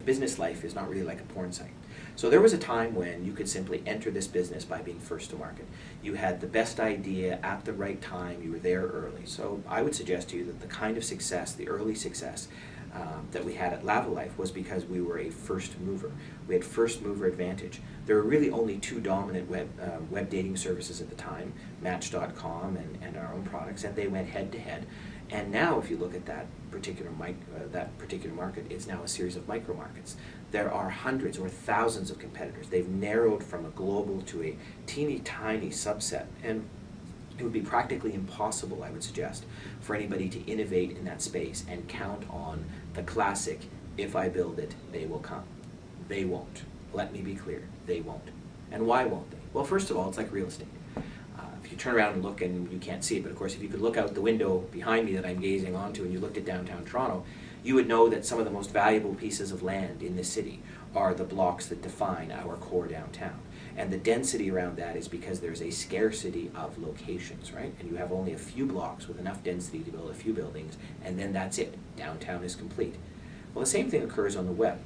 Business life is not really like a porn site. So there was a time when you could simply enter this business by being first to market. You had the best idea at the right time, you were there early. So I would suggest to you that the kind of success, the early success that we had at LavaLife was because we were a first mover. We had first mover advantage. There were really only two dominant web dating services at the time, Match.com and our own products, and they went head to head. And now, if you look at that particular market, it's now a series of micro markets. There are hundreds or thousands of competitors. They've narrowed from a global to a teeny tiny subset, and it would be practically impossible, I would suggest, for anybody to innovate in that space and count on the classic, if I build it, they will come. They won't. Let me be clear, they won't. And why won't they? Well, first of all, it's like real estate. If you turn around and look, and you can't see it, but of course if you could look out the window behind me that I'm gazing onto and you looked at downtown Toronto, you would know that some of the most valuable pieces of land in this city are the blocks that define our core downtown. And the density around that is because there's a scarcity of locations, right? And you have only a few blocks with enough density to build a few buildings, and then that's it. Downtown is complete. Well, the same thing occurs on the web.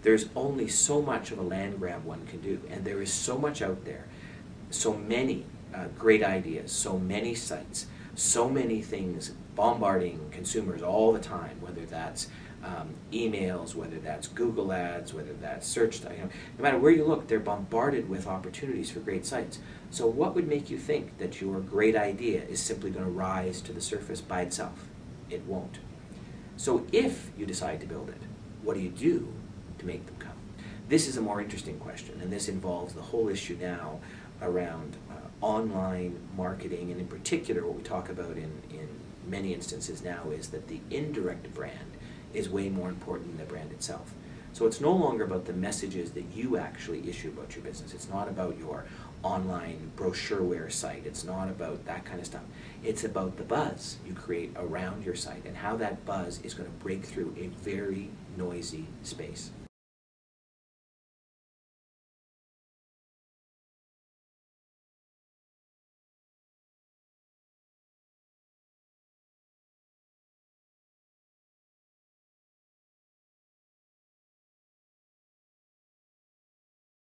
There's only so much of a land grab one can do, and there is so much out there, so many great ideas, so many sites, so many things bombarding consumers all the time, whether that's emails, whether that's Google ads, whether that's search, no matter where you look, they're bombarded with opportunities for great sites. So what would make you think that your great idea is simply going to rise to the surface by itself? It won't. So if you decide to build it, what do you do to make them come? This is a more interesting question, and this involves the whole issue now around online marketing, and in particular what we talk about in many instances now is that the indirect brand is way more important than the brand itself. So it's no longer about the messages that you actually issue about your business. It's not about your online brochureware site. It's not about that kind of stuff. It's about the buzz you create around your site and how that buzz is going to break through a very noisy space.